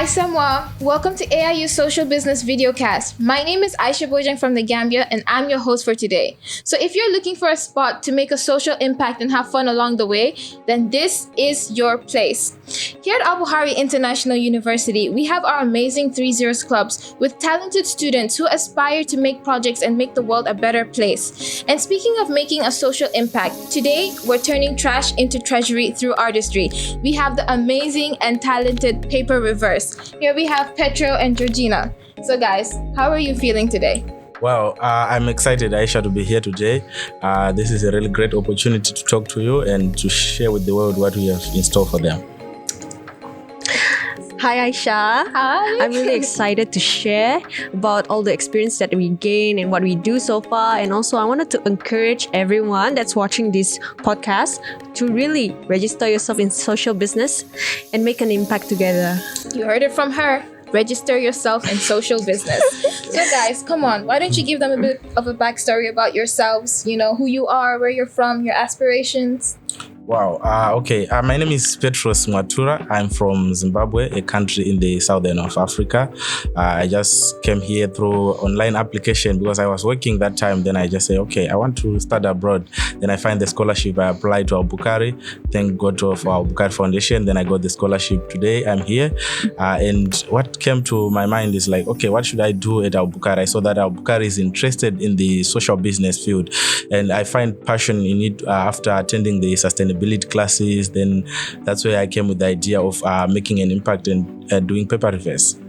Hi Samwa, welcome to AIU Social Business Videocast. My name is Aisha Bojang from the Gambia and I'm your host for today. So if you're looking for a spot to make a social impact and have fun along the way, then this is your place. Here at Abu Hari International University, we have our amazing 3 Zeros clubs with talented students who aspire to make projects and make the world a better place. And speaking of making a social impact, today we're turning trash into treasury through Artistry. We have the amazing and talented PaperReverse. Here we have Petro and Georgina. So guys, how are you feeling today? Well, I'm excited, Aisha, to be here today. This is a really great opportunity to talk to you and to share with the world what we have in store for them. Hi Aisha. Hi. I'm really excited to share about all the experience that we gain and what we do so far. And also I wanted to encourage everyone that's watching this podcast to really register yourself in social business and make an impact together. You heard it from her. Register yourself in social business. So guys, come on. Why don't you give them a bit of a backstory about yourselves? You know, who you are, where you're from, your aspirations. Wow. Okay. My name is Petros Mwatura. I'm from Zimbabwe, a country in the southern of Africa. I just came here through online application because I was working that time. Then I just say, okay, I want to study abroad. Then I find the scholarship. I applied to Al-Bukhari. Thank God for Al-Bukhari Foundation. Then I got the scholarship. Today I'm here. And what came to my mind is like, okay, what should I do at Al-Bukhari? I saw that Al-Bukhari is interested in the social business field. And I find passion in it after attending the sustainability classes. Then that's where I came with the idea of making an impact and doing PaperReverse.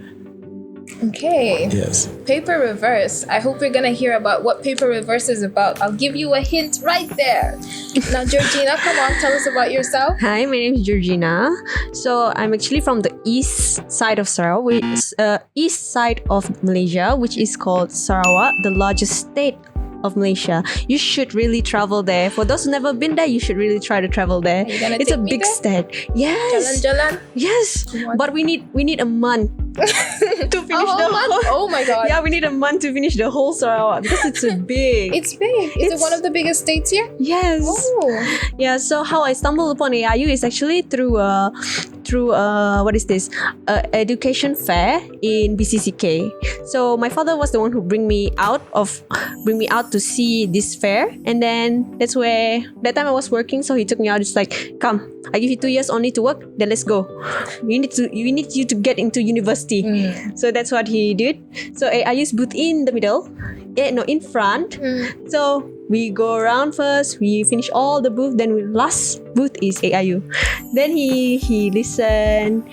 Okay. Yes. PaperReverse. I hope we're gonna hear about what PaperReverse is about. I'll give you a hint right there. Now, Georgina, come on, tell us about yourself. Hi, my name is Georgina. So I'm actually from the east side of Sarawak, east side of Malaysia, which is called Sarawak, the largest state of Malaysia. You should really travel there. For those who never been there, you should really try to travel there. It's a big state. Yes. Jalan-jalan. Yes. But we need a month to finish the whole. Oh my god. Yeah, we need a month to finish the whole Sarawak because it's a big. It's big. Is it one of the biggest states here? Yes. Oh. Yeah. So how I stumbled upon AIU is actually through what is this? Education fair in BCCK. So my father was the one who bring me out to see this fair, and then that's where that time I was working. So he took me out. It's like, come, I give you 2 years only to work. Then let's go. We need you to get into university. So that's what he did. So AIU's booth in the middle. In front. So we go around first. We finish all the booth. Then last booth is AIU. Then he listened,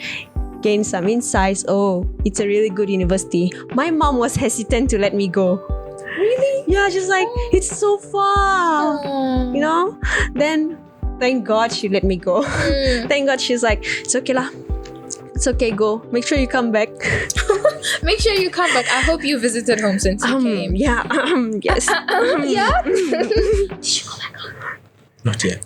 gained some insights. Oh, it's a really good university. My mom was hesitant to let me go. Really? Yeah, she's like, it's so far. You know? Then thank God she let me go. Thank God she's like, it's okay lah. It's okay, go. Make sure you come back. Make sure you come back. I hope you visited home since you came. Yeah. Yes. Yeah? Did you go back home? Not yet.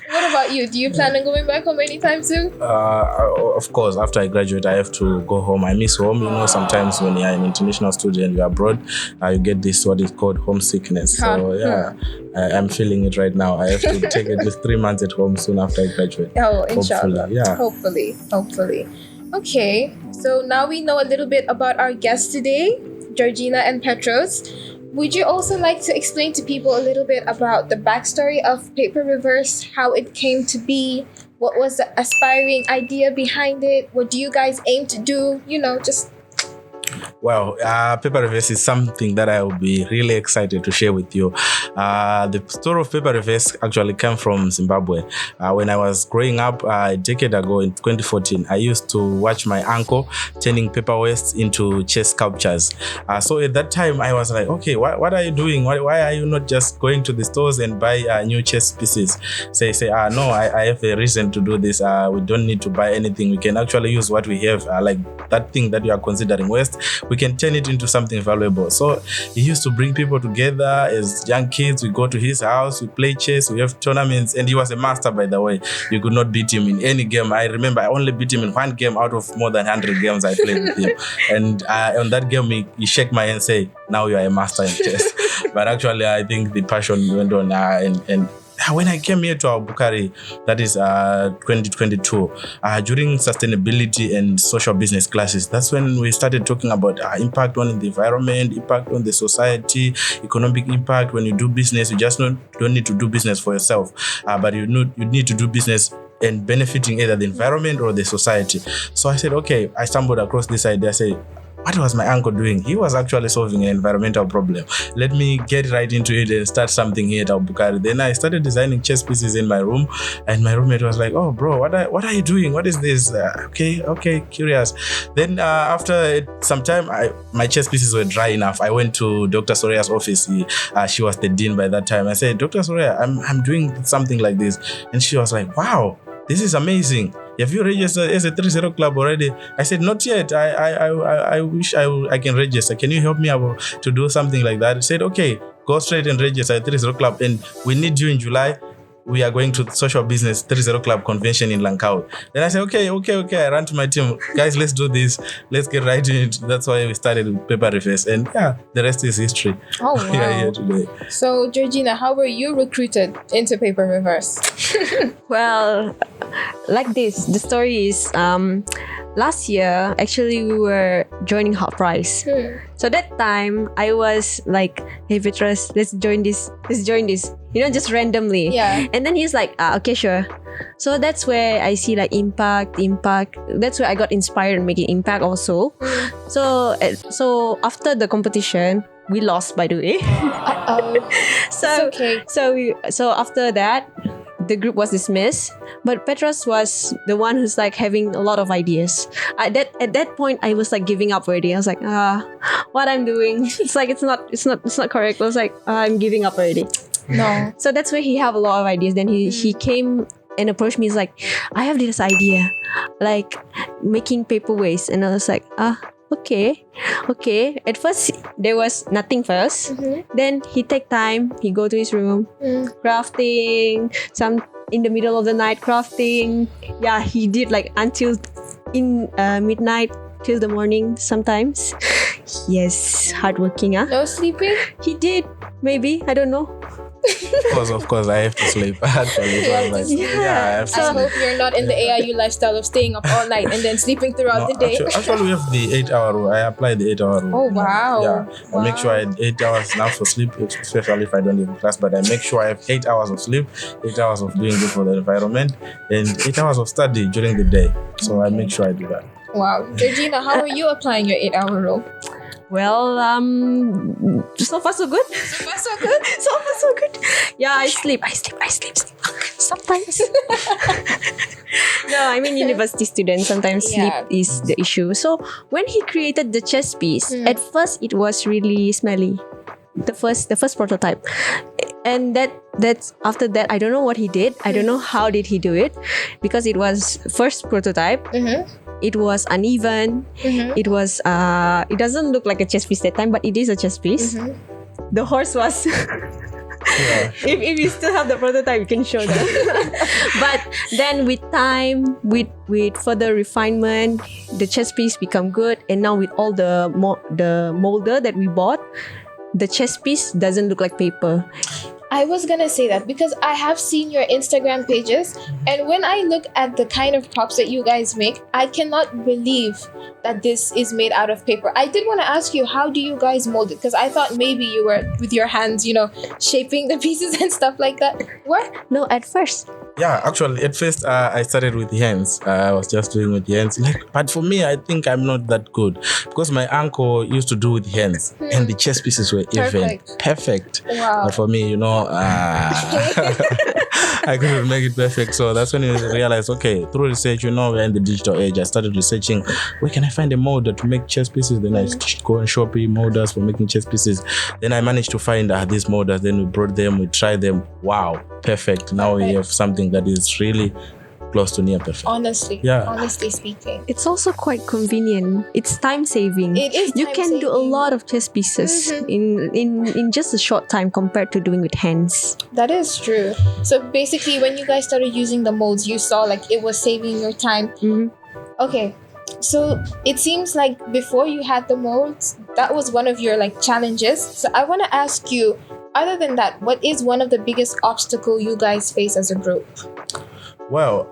What about you? Do you plan on going back home anytime soon? Of course, after I graduate, I have to go home. I miss home. You know, sometimes when you're an international student, you're abroad, you get this what is called homesickness. So yeah, I'm feeling it right now. I have to take at least 3 months at home soon after I graduate. Oh, inshallah. Hopefully, yeah. Hopefully. Okay, so now we know a little bit about our guests today, Georgina and Petros. Would you also like to explain to people a little bit about the backstory of PaperReverse, how it came to be, what was the aspiring idea behind it, what do you guys aim to do, just... Well, PaperReverse is something that I will be really excited to share with you. The story of PaperReverse actually came from Zimbabwe. When I was growing up a decade ago in 2014, I used to watch my uncle turning paper waste into chess sculptures. So at that time, I was like, okay, what are you doing? Why are you not just going to the stores and buy new chess pieces? Say, no, I have a reason to do this. We don't need to buy anything. We can actually use what we have, like that thing that you are considering waste. We can turn it into something valuable. So he used to bring people together as young kids. We go to his house, we play chess, we have tournaments, and he was a master, by the way. You could not beat him in any game. I remember I only beat him in one game out of more than 100 games I played with him. And on that game, he shook my hand and say, now you are a master in chess. But actually, I think the passion went on and when I came here to our Bukhari, that is 2022, during sustainability and social business classes, that's when we started talking about impact on the environment, impact on the society, economic impact. When you do business, you just don't need to do business for yourself, but you need to do business and benefiting either the environment or the society. So I said, okay, I stumbled across this idea. I said, what was my uncle doing? He was actually solving an environmental problem. Let me get right into it and start something here at Bukari. Then I started designing chess pieces in my room, and my roommate was like, "Oh, bro, what are you doing? What is this?" Okay, curious. Then after some time, my chess pieces were dry enough. I went to Dr. Sorea's office. She was the dean by that time. I said, "Dr. Sorea, I'm doing something like this," and she was like, "Wow, this is amazing. Have you registered as a 3 club already?" I said, "Not yet. I wish I can register. Can you help me to do something like that?" I said, "Okay, go straight and register at 3 club, and we need you in July. We are going to the social business 3 club convention in Langkawi." Then I said, okay. I ran to my team, guys, let's do this. Let's get right in it. That's why we started with PaperReverse, and the rest is history. Oh, wow. We are here today. So, Georgina, how were you recruited into PaperReverse? Well, like this, the story is last year, actually, we were joining Hot Price. So that time, I was like, "Hey, Petros, let's join this. Just randomly." Yeah. And then he's like, "Okay, sure." So that's where I see like impact. That's where I got inspired making impact also. So after the competition, we lost, by the way. It's okay. So after that, the group was dismissed, but Petros was the one who's like having a lot of ideas. At that point, I was like giving up already. I was like, what I'm doing, it's like it's not correct. I was like, I'm giving up already. No. So that's where he have a lot of ideas. Then he came and approached me. He's like, "I have this idea, like making paper waste," and I was like, Okay. At first, there was nothing first. Then he take time. He go to his room, crafting. Some in the middle of the night crafting. Yeah, he did like until in midnight till the morning sometimes. Yes, hardworking. No sleeping? He did. Maybe, I don't know. Of course, I have to sleep. Actually, I hope you're not in the AIU lifestyle of staying up all night and then sleeping throughout the day. Actually, we have the 8-hour rule. I apply the 8-hour rule. Oh, wow. Yeah, Wow. I make sure I have 8 hours enough for sleep, especially if I don't have class. But I make sure I have 8 hours of sleep, 8 hours of doing good for the environment, and 8 hours of study during the day. So I make sure I do that. Wow. Georgina, how are you applying your 8-hour rule? Well, so far so good. So far so good. Yeah, I sleep. Sometimes. No, I mean university students. Sometimes sleep is the issue. So when he created the chess piece, at first it was really smelly. The first prototype, and that's after that. I don't know what he did. I don't know how did he do it, because it was first prototype. It was uneven. It was it doesn't look like a chess piece that time, but it is a chess piece. The horse was if you still have the prototype, you can show them. But then with time, with further refinement, the chess piece become good, and now with all the molder that we bought, the chess piece doesn't look like paper. I was gonna say that because I have seen your Instagram pages, and when I look at the kind of props that you guys make, I cannot believe that this is made out of paper. I did want to ask you, how do you guys mold it? Because I thought maybe you were with your hands, shaping the pieces and stuff like that. What? No, at first. Yeah, actually, at first I started with hands. I was just doing with hands. But for me, I think I'm not that good because my uncle used to do with hands, and the chess pieces were even perfect. Wow. But for me, I couldn't make it perfect. So that's when I realized, okay, through research, we're in the digital age. I started researching, where can I find a molder to make chess pieces? Then I go and shop molders for making chess pieces. Then I managed to find these molders. Then we brought them, we tried them. Wow, perfect. Now we have something that is really close to near perfect. Honestly speaking, it's also quite convenient. It's time saving. It is. You can do a lot of chess pieces in just a short time compared to doing with hands. That is true. So basically, when you guys started using the molds, you saw like it was saving your time. Okay. So it seems like before you had the molds, that was one of your like challenges. So I want to ask you, other than that, what is one of the biggest obstacle you guys face as a group? Well,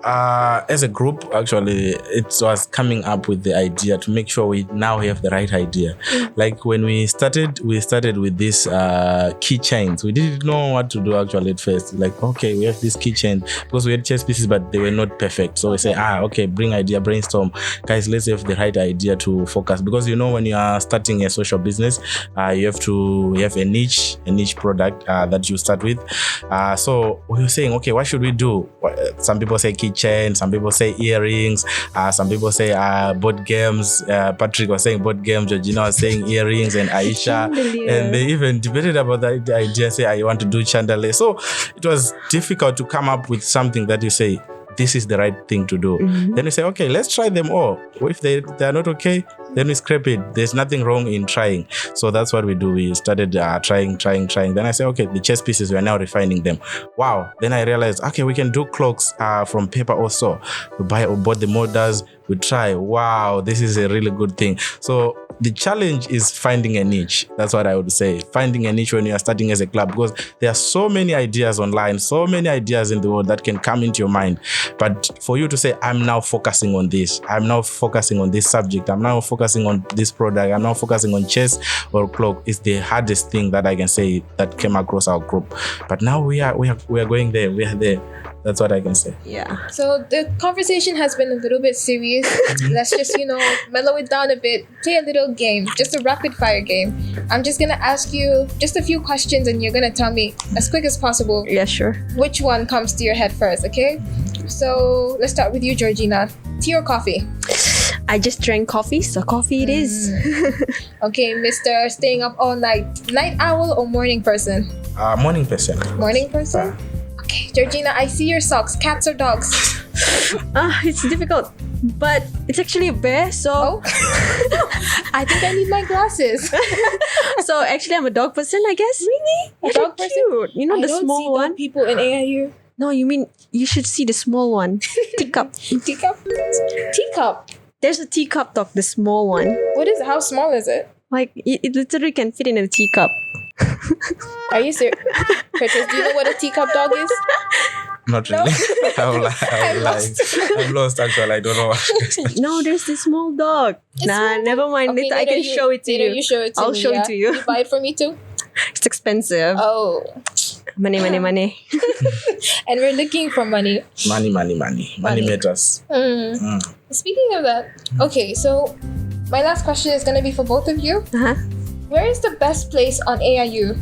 as a group, actually, it was coming up with the idea to make sure we now have the right idea. Like when we started with these keychains. We didn't know what to do actually at first. Like, okay, we have this keychain because we had chess pieces, but they were not perfect. So we say, okay, bring idea, brainstorm. Guys, let's have the right idea to focus. Because when you are starting a social business, you have a niche product that you start with. So we were saying, okay, what should we do? Some people say keychain, some people say earrings, some people say board games. Patrick was saying board games, Georgina was saying earrings, and Aisha. And they even debated about the idea, say, I want to do chandelier. So it was difficult to come up with something that you say, this is the right thing to do. Then we say, okay, let's try them all. If they are not okay, then we scrap it. There's nothing wrong in trying. So that's what we do. We started trying. Then I say, okay, the chess pieces, we are now refining them. Wow. Then I realized, okay, we can do clocks from paper also. We bought the molders. We try. Wow, this is a really good thing. So the challenge is finding a niche. That's what I would say. Finding a niche when you are starting as a club, because there are so many ideas online, so many ideas in the world that can come into your mind. But for you to say, I'm now focusing on this, I'm now focusing on this subject, I'm now focusing on this product, I'm now focusing on chess or clock, is the hardest thing that I can say that came across our group. But now we are going there. We are there. That's what I can say. Yeah. So the conversation has been a little bit serious. Let's just, mellow it down a bit. Play a little game, just a rapid fire game. I'm just going to ask you just a few questions and you're going to tell me as quick as possible. Yeah, sure. Which one comes to your head first, okay? So let's start with you, Georgina. Tea or coffee? I just drank coffee, so coffee it is. Okay, Mr. Staying up all night. Night owl or morning person? Morning person. Morning person? Okay, Georgina, I see your socks. Cats or dogs? It's difficult, but it's actually a bear, so... Oh. I think I need my glasses. So actually, I'm a dog person, I guess. Really? A dog person? Cute. You know, I the don't small see one? dog people in AIU. No, you mean you should see the small one. Teacup. Teacup? Teacup. There's a teacup dog, the small one. How small is it? Like, it literally can fit in a teacup. Are you serious? Petros, do you know what a teacup dog is? Not really. I'm lost actually. I don't know what. No, there's this small dog. Never mind. Okay, later I can show it to you. You show it to me. I'll show it to you. You buy it for me too? It's expensive. Oh. Money. And we're looking for money. Money matters. Speaking of that, okay, so my last question is going to be for both of you. Where is the best place on AIU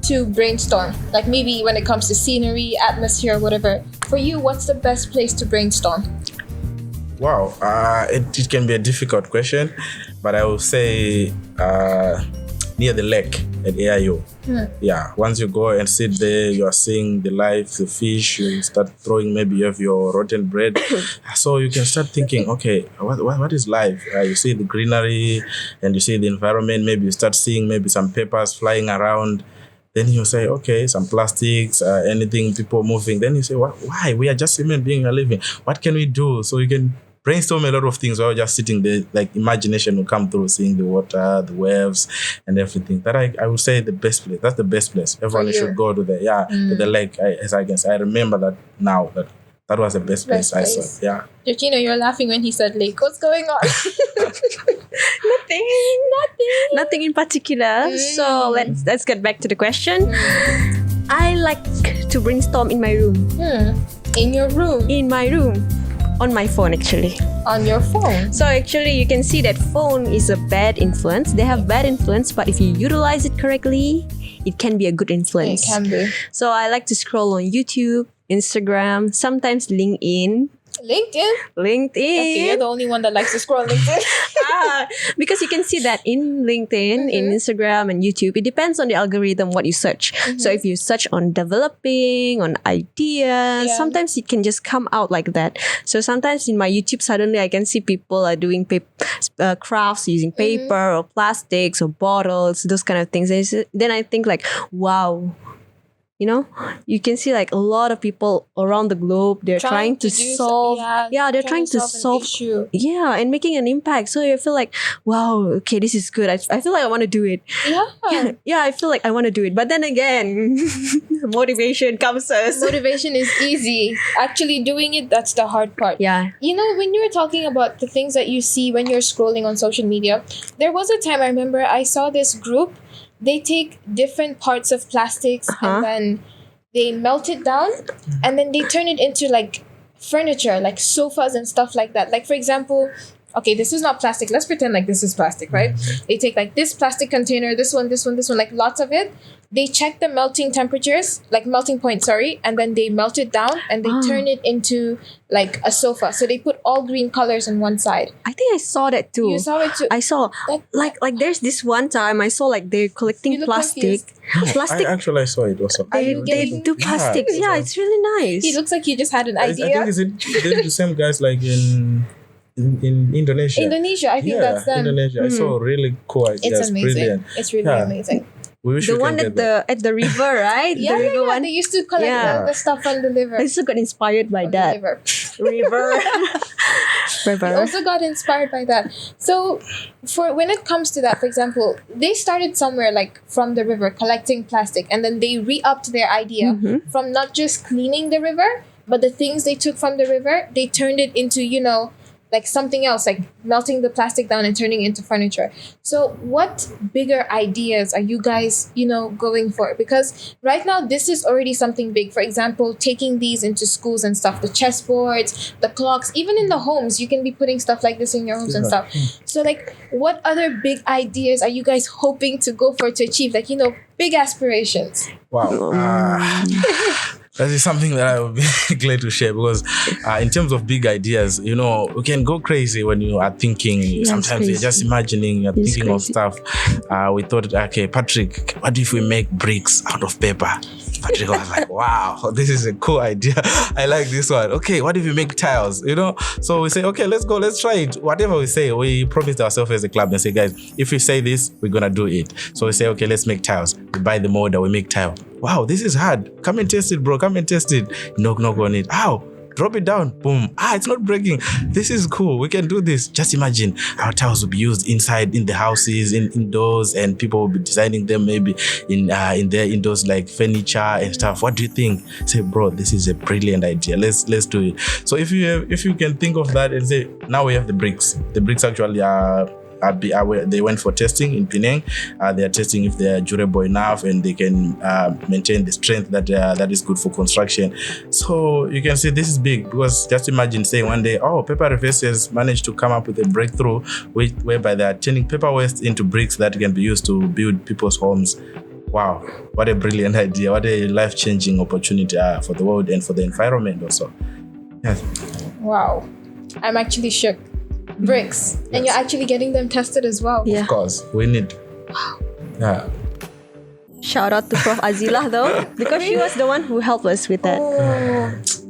to brainstorm? Like maybe when it comes to scenery, atmosphere, whatever. For you, what's the best place to brainstorm? Wow, it can be a difficult question, but I will say near the lake at AIU. Yeah, once you go and sit there, you are seeing the life, the fish, you start throwing, maybe you have your rotten bread. So you can start thinking, okay, what is life? You see the greenery and you see the environment, maybe you start seeing maybe some papers flying around. Then you say, okay, some plastics, anything, people moving. Then you say, why? We are just human beings, are living. What can we do? So you can brainstorm a lot of things while just sitting there. Like imagination will come through, seeing the water, the waves, and everything. That I would say the best place. That's the best place. Everyone should go to to the lake. As I can say, I remember that now. That was the best place I saw. Yeah. Georgina, you're laughing when he said lake. What's going on? Nothing in particular. So let's get back to the question. I like to brainstorm in my room. In your room? In my room. On my phone, actually. On your phone? So actually, you can see that phone is a bad influence. They have bad influence, but if you utilize it correctly, it can be a good influence. It can be. So I like to scroll on YouTube, Instagram, sometimes LinkedIn. LinkedIn? Okay, you're the only one that likes to scroll LinkedIn. Because you can see that in LinkedIn, in Instagram and YouTube, it depends on the algorithm what you search. So if you search on developing, on ideas, sometimes it can just come out like that. So sometimes in my YouTube, suddenly I can see people are doing crafts using paper or plastics or bottles, those kind of things. Then I think like, wow. you can see like a lot of people around the globe, they're trying to solve they're trying to solve an issue. and making an impact. So I feel like, wow, okay, this is good. I feel like I want to do it. I feel like I want to do it, but then again, motivation comes first. Motivation is easy. Actually doing it, that's the hard part. When you were talking about the things that you see when you're scrolling on social media, there was a time I remember I saw this group. They take different parts of plastics and then they melt it down and then they turn it into like furniture, like sofas and stuff like that. Like, for example, okay, this is not plastic. Let's pretend like this is plastic, right? They take like this plastic container, this one, like lots of it. They check the melting temperatures, like melting point, and then they melt it down and they turn it into like a sofa. So they put all green colors on one side. I think I saw that too. You saw it too? I saw like there's this one time I saw like they're collecting plastic. I actually saw it also. They do plastics. Yeah, it's really nice. He looks like you just had an idea. I think they're the same guys like in Indonesia. I think that's them. Indonesia. I saw really cool ideas. It's amazing. Brilliant. It's really amazing. The one at the river, right? The river one. They used to collect all the stuff on the river. I also got inspired by that. River. I also got inspired by that. So for when it comes to that, for example, they started somewhere like from the river collecting plastic, and then they re-upped their idea from not just cleaning the river, but the things they took from the river, they turned it into, like something else, like melting the plastic down and turning it into furniture. So what bigger ideas are you guys, going for? Because right now this is already something big. For example, taking these into schools and stuff, the chessboards, the clocks, even in the homes, you can be putting stuff like this in your homes and stuff. So like, what other big ideas are you guys hoping to go for to achieve? Like, big aspirations. Wow. That is something that I would be glad to share, because in terms of big ideas, we can go crazy when you are thinking. Sometimes you're just imagining, you're thinking of stuff. We thought, okay, Patrick, what if we make bricks out of paper? Patrick was like, wow, this is a cool idea. I like this one. Okay, what if we make tiles? So we say, okay, let's go, let's try it. Whatever we say, we promised ourselves as a club and say, guys, if we say this, we're going to do it. So we say, okay, let's make tiles. We buy the molder, we make tile. Wow, this is hard. Come and test it, bro. Come and test it. Knock on it. Ow. Drop it down. Boom. It's not breaking. This is cool. We can do this. Just imagine our tiles will be used inside in the houses, indoors, and people will be designing them maybe in their indoors like furniture and stuff. What do you think? Say, bro, this is a brilliant idea. Let's do it. So if you can think of that and say, now we have the bricks. The bricks actually they went for testing in Penang. They are testing if they are durable enough and they can maintain the strength that is good for construction. So you can see this is big, because just imagine saying one day, PaperReverse has managed to come up with a breakthrough whereby they are turning paper waste into bricks that can be used to build people's homes. Wow, what a brilliant idea. What a life-changing opportunity for the world and for the environment also. Yes. Wow, I'm actually shook. Bricks. And you're actually getting them tested as well. Of course, we need. Wow. Yeah. Shout out to Prof. Azilah though, because she was the one who helped us with that.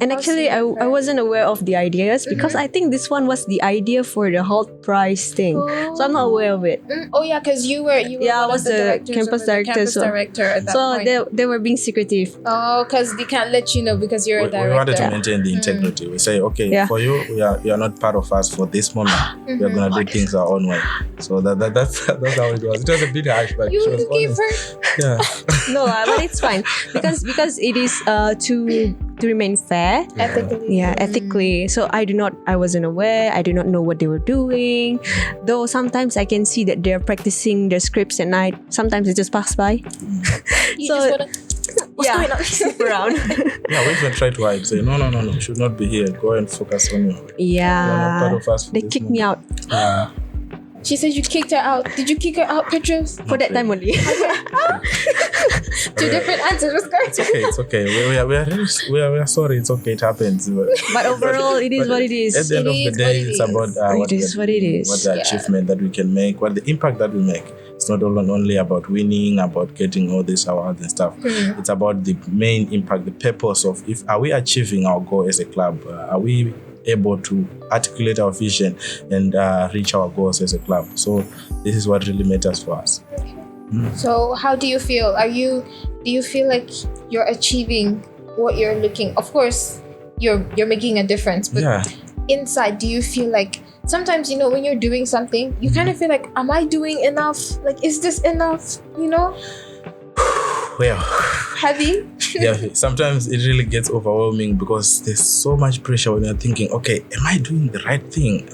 And actually, I wasn't aware of the ideas, because I think this one was the idea for the Halt Prize thing. So I'm not aware of it. Oh yeah, because you were I was the campus director at that point. So they were being secretive. Oh, because they can't let you know because you're a director. We wanted to maintain the integrity. We say, okay, for you, you are not part of us for this moment. We are gonna do things our own way. So that's how it was. It was a bit harsh, but you gave her. Yeah. No, but it's fine because it is to remain fair. Ethically. Yeah, ethically. So I wasn't aware. I do not know what they were doing. Though sometimes I can see that they're practicing their scripts at night. Sometimes they just pass by. You just wanna sleep around. Yeah, we even try to hide. Say, no, should not be here. Go and focus on you. Yeah. You're not part of us. They kicked me out. She said you kicked her out. Did you kick her out, Petros? For that time only. Two different answers. It's okay. We are sorry. It's okay. It happens. But overall, it is what it is. At the end of the day, it's about what the achievement that we can make, what the impact that we make. It's not only about winning, about getting all these awards and stuff. It's about the main impact, the purpose of are we achieving our goal as a club? Are we able to articulate our vision and reach our goals as a club? So this is what really matters for us. So how do you feel? Are you do you feel like you're achieving what you're looking? Of course, you're making a difference, but inside, do you feel like sometimes, you know, when you're doing something, you kind of feel like, am I doing enough? Like, is this enough? You know? Well, Heavy? yeah, sometimes it really gets overwhelming because there's so much pressure when you're thinking, okay, am I doing the right thing?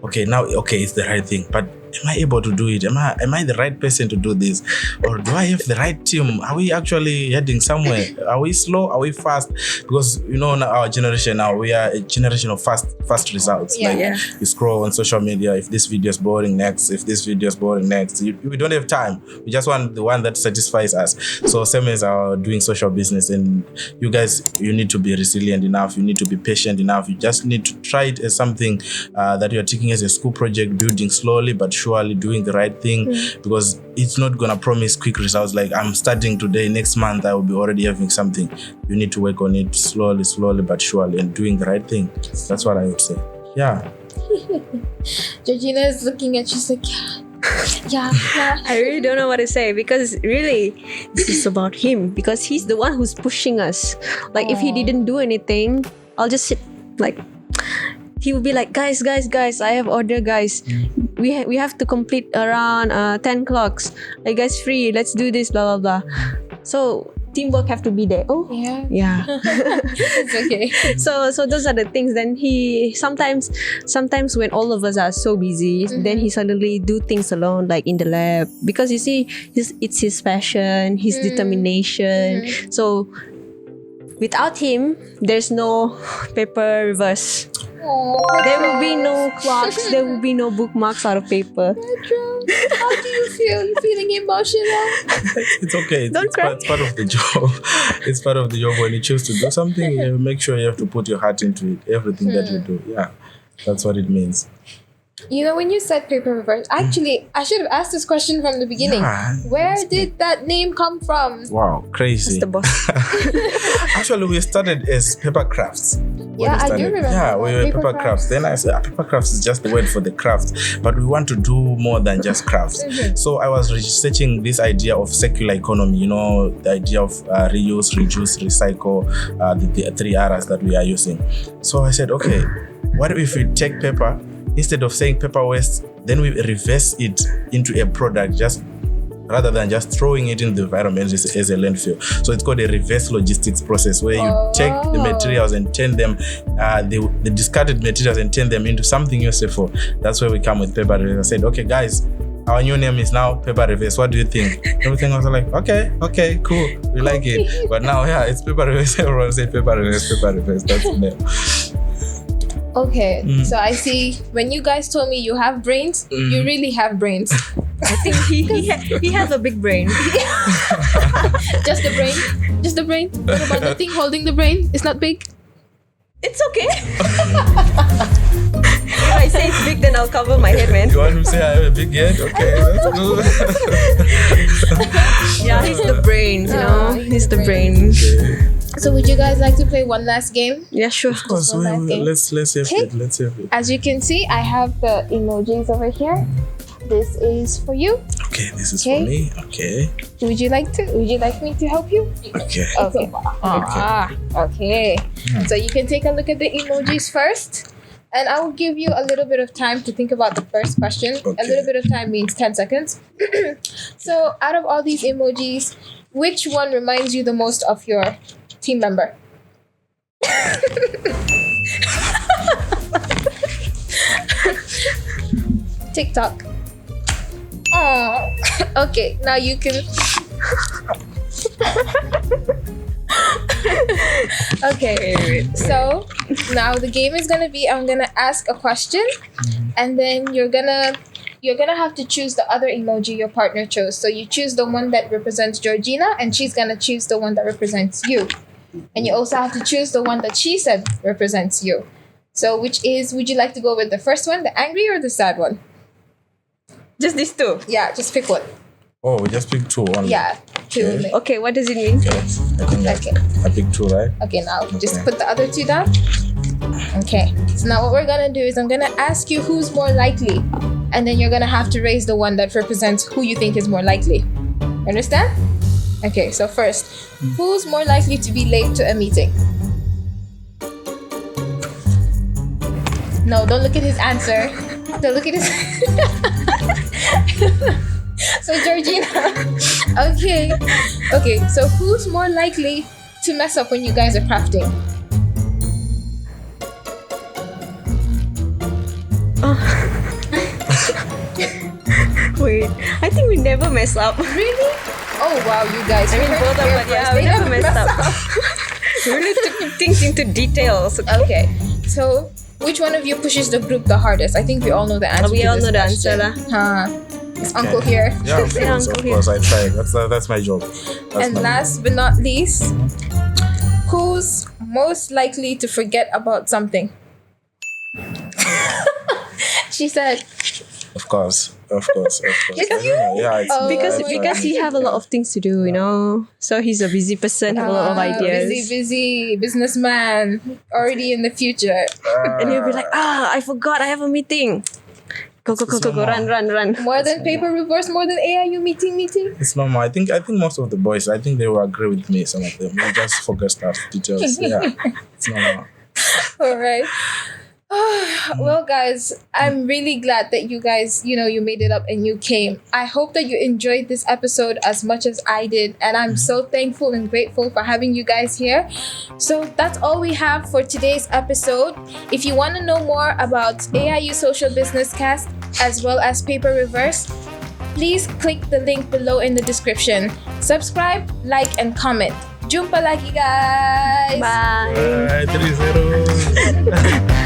Okay, it's the right thing, but am I able to do it? Am I the right person to do this? Or do I have the right team? Are we actually heading somewhere? Are we slow? Are we fast? Because, you know, our generation now, we are a generation of fast results. You scroll on social media, if this video is boring, next. If this video is boring, next. We don't have time. We just want the one that satisfies us. So same as our doing social business, and you guys, you need to be resilient enough. You need to be patient enough. You just need to try it as something that you're taking as a school project, building slowly but surely, doing the right thing, because it's not gonna promise quick results. Like, I'm starting today, next month I will be already having something. You need to work on it slowly but surely, and doing the right thing. That's what I would say. Yeah. Georgina is looking at you, she's like, yeah. I really don't know what to say, because really this is about him, because he's the one who's pushing us. Like, if he didn't do anything, I'll just sit like, he would be like, guys, I have order, guys. We have to complete around 10 clocks. Like, guys, free, let's do this, blah, blah, blah. So teamwork have to be there. Yeah. It's okay. So those are the things. Then he sometimes when all of us are so busy, then he suddenly do things alone, like in the lab, because you see, it's his passion, his determination. So without him, there's no PaperReverse. There will be no clocks, there will be no bookmarks out of paper. Petros, how do you feel? You feeling emotional? It's okay. Don't cry. It's part of the job. It's part of the job. When you choose to do something, you make sure you have to put your heart into it. Everything that you do. Yeah, that's what it means. You know, when you said PaperReverse, actually, I should have asked this question from the beginning. Where did that name come from? Wow, crazy. That's the boss. Actually, we started as paper crafts. Yeah, I do remember. Yeah, we were paper crafts. Then I said, paper crafts is just the word for the craft, but we want to do more than just crafts. So I was researching this idea of circular economy, you know, the idea of reuse, reduce, recycle, the 3 R's that we are using. So I said, okay, what if we take paper, instead of saying paper waste, then we reverse it into a product, just rather than just throwing it in the environment as a landfill. So it's called a reverse logistics process, where you take the materials and turn them, the discarded materials, and turn them into something useful. That's where we come with PaperReverse. I said, okay, guys, our new name is now PaperReverse. What do you think? Everything was like, okay, cool, we like it. But now, it's PaperReverse. Everyone say PaperReverse. That's the name. Okay, so I see, when you guys told me you have brains, you really have brains. I think he has a big brain. Just the brain? Just the brain? What about the thing holding the brain? It's not big? It's okay. If I say it's big, then I'll cover my head, man. You want to say I have a big head? Okay, that's cool. Yeah, he's the brain, you know. He's the brain. Okay. So would you guys like to play one last game? Yeah, sure. Of course, let's have it. Let's have it. As you can see, I have the emojis over here. This is for you. Okay, this is for me. Okay. Would you like me to help you? Okay. Okay. So you can take a look at the emojis first, and I will give you a little bit of time to think about the first question. Okay. A little bit of time means 10 seconds. So out of all these emojis, which one reminds you the most of your team member? TikTok. Oh, okay. Now you can. Okay. So now the game is gonna be, I'm gonna ask a question, and then you're gonna have to choose the other emoji your partner chose. So you choose the one that represents Georgina, and she's gonna choose the one that represents you. And you also have to choose the one that she said represents you. So would you like to go with the first one, the angry, or the sad one? Just these two? Yeah, just pick one. Oh, we just picked 2 only. Yeah, 2 only. Okay, what does it mean? Okay. I picked 2, right? Okay, now just put the other 2 down. Okay, so now what we're gonna do is I'm gonna ask you who's more likely, and then you're gonna have to raise the one that represents who you think is more likely. Understand? Okay, so first, who's more likely to be late to a meeting? No, don't look at his answer. Don't look at his. So Georgina. Okay. So who's more likely to mess up when you guys are crafting? Wait, I think we never mess up. Really? Oh wow, you guys. I mean, both of us, yeah, we never messed up. We really took things into details. Okay, so which one of you pushes the group the hardest? I think we all know the answer. We to all this know the answer question. lah. Is Uncle here? Yeah, of course, Uncle of here. course. I try. That's my job. And last but not least, who's most likely to forget about something? She said, Of course. Because you? Yeah, it's Oh, Because he have a lot of things to do, you know. So he's a busy person, have a lot of ideas. Busy businessman, already in the future. And he'll be like, I forgot, I have a meeting. Go, run. More than PaperReverse, more than AIU meeting. It's normal. I think most of the boys, I think they will agree with me. Some of them, we just focus stuff, details. Yeah, it's normal. All right. Well, guys, I'm really glad that you guys, you made it up and you came. I hope that you enjoyed this episode as much as I did. And I'm so thankful and grateful for having you guys here. So that's all we have for today's episode. If you want to know more about AIU Social Business Cast as well as PaperReverse, please click the link below in the description. Subscribe, like, and comment. Jumpa lagi, guys! Bye. Bye. 3-0.